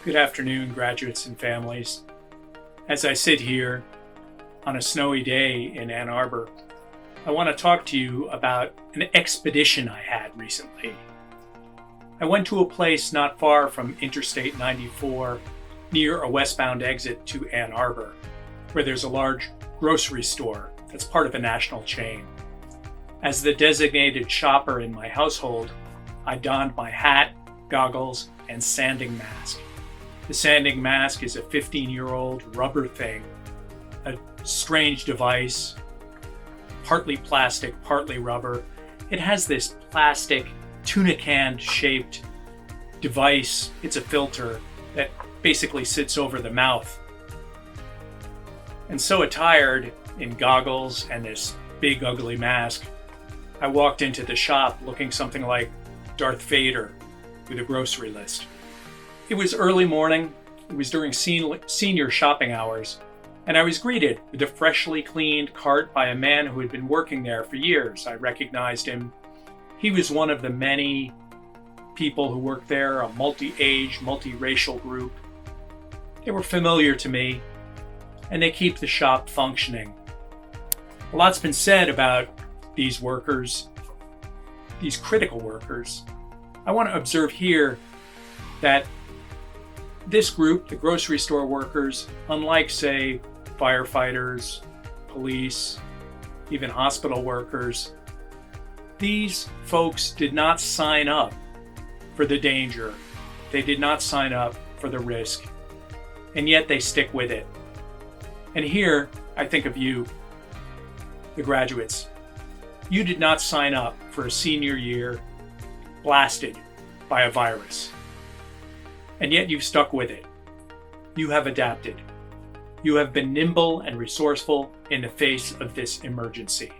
Good afternoon, graduates and families. As I sit here on a snowy day in Ann Arbor, I want to talk to you about an expedition I had recently. I went to a place not far from Interstate 94, near a westbound exit to Ann Arbor, where there's a large grocery store that's part of a national chain. As the designated shopper in my household, I donned my hat, goggles, and sanding mask. The sanding mask is a 15-year-old rubber thing, a strange device, partly plastic, partly rubber. It has this plastic tuna can shaped device. It's a filter that basically sits over the mouth. And so attired in goggles and this big ugly mask, I walked into the shop looking something like Darth Vader with a grocery list. It was early morning, it was during senior shopping hours, and I was greeted with a freshly cleaned cart by a man who had been working there for years. I recognized him. He was one of the many people who worked there, a multi-age, multi-racial group. They were familiar to me, and they keep the shop functioning. A lot's been said about these workers, these critical workers. I want to observe here that this group, the grocery store workers, unlike, say, firefighters, police, even hospital workers, these folks did not sign up for the danger. They did not sign up for the risk, and yet they stick with it. And here, I think of you, the graduates. You did not sign up for a senior year blasted by a virus. And yet you've stuck with it. You have adapted. You have been nimble and resourceful in the face of this emergency.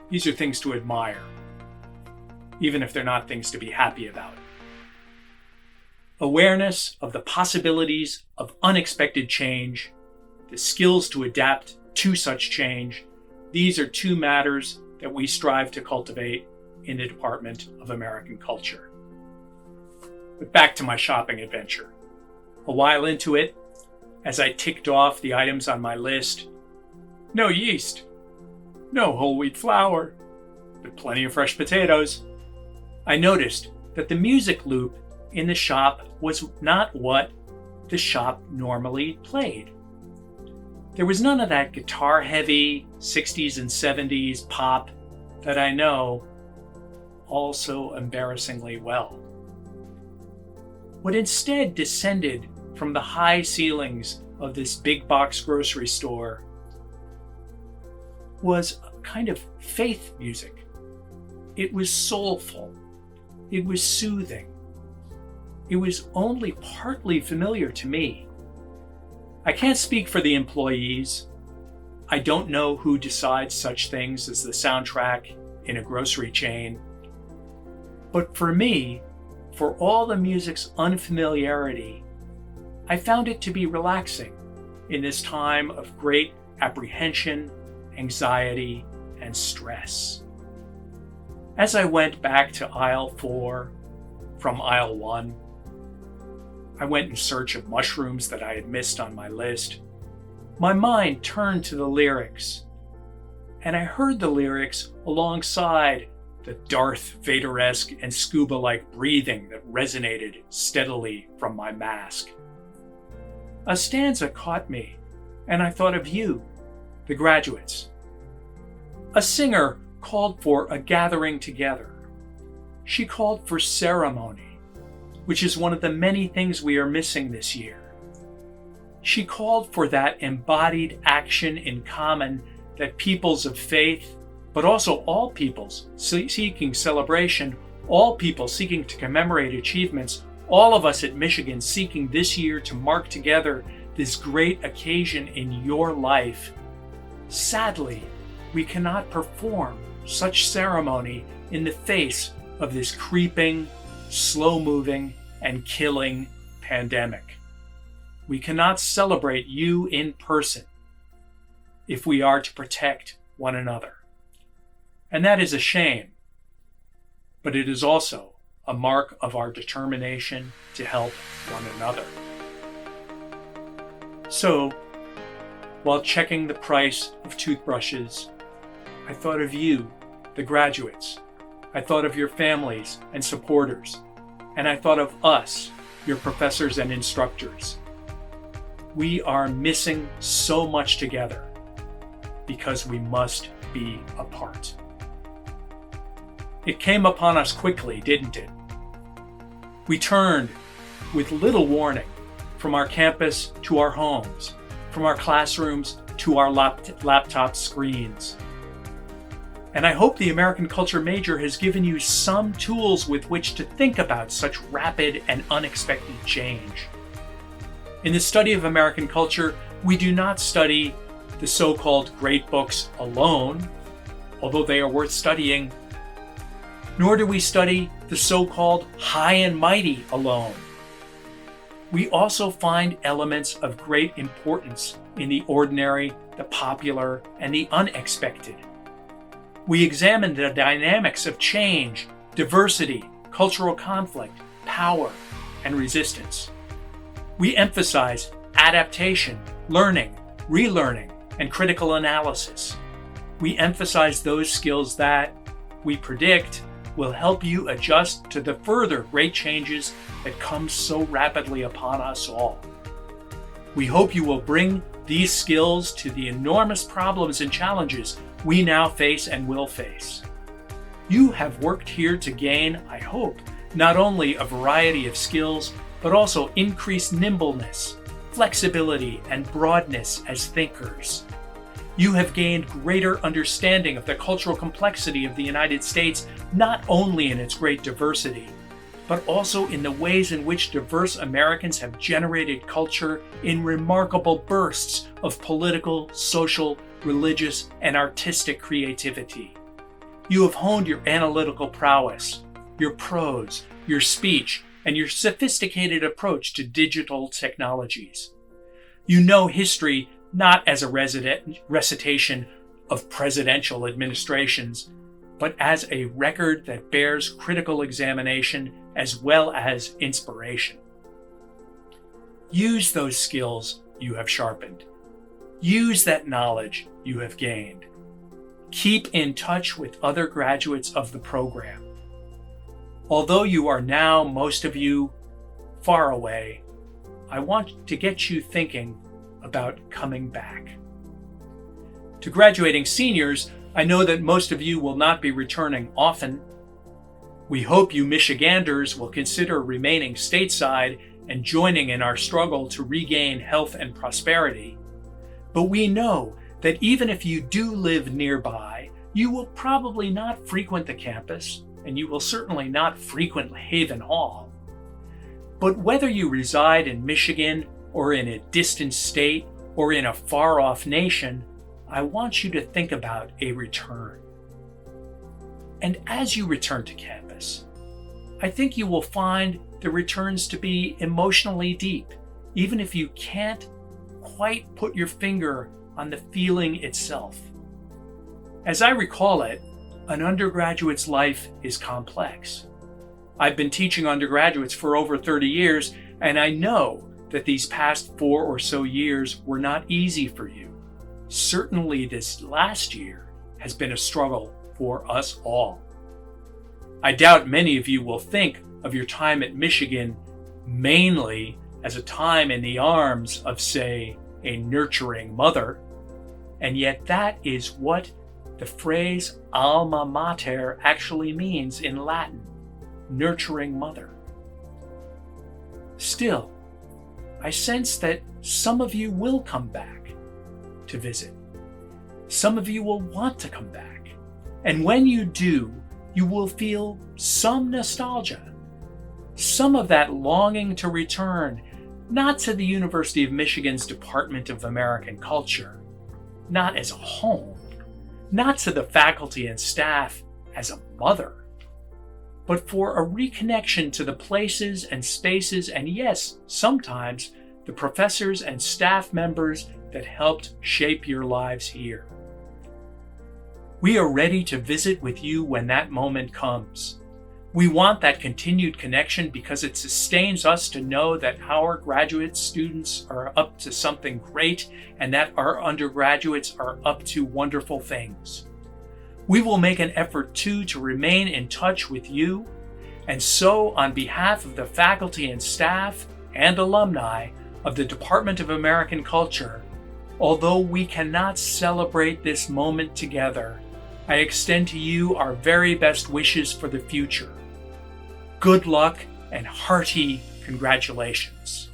These are things to admire, even if they're not things to be happy about. Awareness of the possibilities of unexpected change, the skills to adapt to such change, these are two matters that we strive to cultivate in the Department of American Culture. But back to my shopping adventure. A while into it, as I ticked off the items on my list, no yeast, no whole wheat flour, but plenty of fresh potatoes, I noticed that the music loop in the shop was not what the shop normally played. There was none of that guitar-heavy 60s and 70s pop that I know all so embarrassingly well. What instead descended from the high ceilings of this big box grocery store was a kind of faith music. It was soulful. It was soothing. It was only partly familiar to me. I can't speak for the employees. I don't know who decides such things as the soundtrack in a grocery chain. But for me, for all the music's unfamiliarity, I found it to be relaxing in this time of great apprehension, anxiety, and stress. As I went back to aisle 4 from aisle 1, I went in search of mushrooms that I had missed on my list. My mind turned to the lyrics, and I heard the lyrics alongside the Darth Vader-esque and scuba-like breathing that resonated steadily from my mask. A stanza caught me, and I thought of you, the graduates. A singer called for a gathering together. She called for ceremony, which is one of the many things we are missing this year. She called for that embodied action in common that peoples of faith, but also all peoples seeking celebration, all people seeking to commemorate achievements, all of us at Michigan seeking this year to mark together this great occasion in your life. Sadly, we cannot perform such ceremony in the face of this creeping, slow-moving, and killing pandemic. We cannot celebrate you in person if we are to protect one another. And that is a shame, but it is also a mark of our determination to help one another. So, while checking the price of toothbrushes, I thought of you, the graduates. I thought of your families and supporters. And I thought of us, your professors and instructors. We are missing so much together because we must be apart. It came upon us quickly, didn't it? We turned with little warning from our campus to our homes, from our classrooms to our laptop screens. And I hope the American Culture major has given you some tools with which to think about such rapid and unexpected change. In the study of American culture, we do not study the so-called great books alone, although they are worth studying, nor do we study the so-called high and mighty alone. We also find elements of great importance in the ordinary, the popular, and the unexpected. We examine the dynamics of change, diversity, cultural conflict, power, and resistance. We emphasize adaptation, learning, relearning, and critical analysis. We emphasize those skills that, we predict, will help you adjust to the further great changes that come so rapidly upon us all. We hope you will bring these skills to the enormous problems and challenges we now face and will face. You have worked here to gain, I hope, not only a variety of skills, but also increased nimbleness, flexibility, and broadness as thinkers. You have gained greater understanding of the cultural complexity of the United States, not only in its great diversity, but also in the ways in which diverse Americans have generated culture in remarkable bursts of political, social, religious, and artistic creativity. You have honed your analytical prowess, your prose, your speech, and your sophisticated approach to digital technologies. You know history not as a recitation of presidential administrations, but as a record that bears critical examination as well as inspiration. Use those skills you have sharpened. Use that knowledge you have gained. Keep in touch with other graduates of the program. Although you are now, most of you, far away, I want to get you thinking about coming back. To graduating seniors, I know that most of you will not be returning often. We hope you Michiganders will consider remaining stateside and joining in our struggle to regain health and prosperity. But we know that even if you do live nearby, you will probably not frequent the campus, and you will certainly not frequent Haven Hall. But whether you reside in Michigan or in a distant state or in a far-off nation, I want you to think about a return. And as you return to campus, I think you will find the returns to be emotionally deep, even if you can't quite put your finger on the feeling itself. As I recall it, an undergraduate's life is complex. I've been teaching undergraduates for over 30 years, and I know that these past 4 or so years were not easy for you. Certainly this last year has been a struggle for us all. I doubt many of you will think of your time at Michigan mainly as a time in the arms of, say, a nurturing mother, and yet that is what the phrase alma mater actually means in Latin, nurturing mother. Still, I sense that some of you will come back to visit. Some of you will want to come back. And when you do, you will feel some nostalgia, some of that longing to return, not to the University of Michigan's Department of American Culture, not as a home, not to the faculty and staff as a mother, but for a reconnection to the places and spaces, and yes, sometimes the professors and staff members that helped shape your lives here. We are ready to visit with you when that moment comes. We want that continued connection because it sustains us to know that our graduate students are up to something great and that our undergraduates are up to wonderful things. We will make an effort too to remain in touch with you, and so on behalf of the faculty and staff and alumni of the Department of American Culture, although we cannot celebrate this moment together, I extend to you our very best wishes for the future. Good luck and hearty congratulations.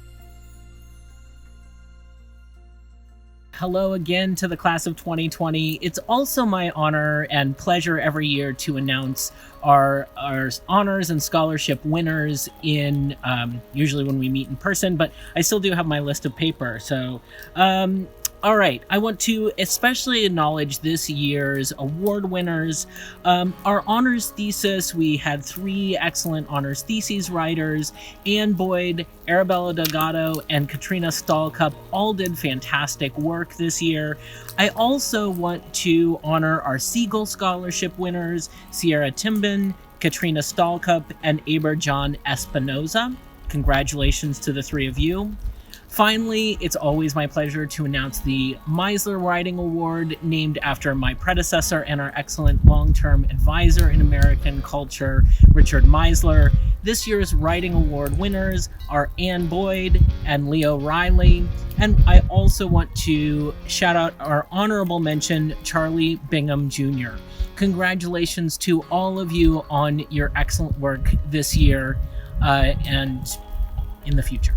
Hello again to the class of 2020. It's also my honor and pleasure every year to announce our honors and scholarship winners in usually when we meet in person, but I still do have my list of paper. So all right, I want to especially acknowledge this year's award winners. Our honors thesis, we had 3 excellent honors theses writers. Anne Boyd, Arabella Delgado, and Katrina Stahlcup all did fantastic work this year. I also want to honor our Siegel Scholarship winners, Sierra Timbin, Katrina Stahlcup, and Aber John Espinoza. Congratulations to the 3 of you. Finally, it's always my pleasure to announce the Meisler Writing Award, named after my predecessor and our excellent long-term advisor in American culture, Richard Meisler. This year's Writing Award winners are Anne Boyd and Leo Riley. And I also want to shout out our honorable mention, Charlie Bingham Jr. Congratulations to all of you on your excellent work this year and in the future.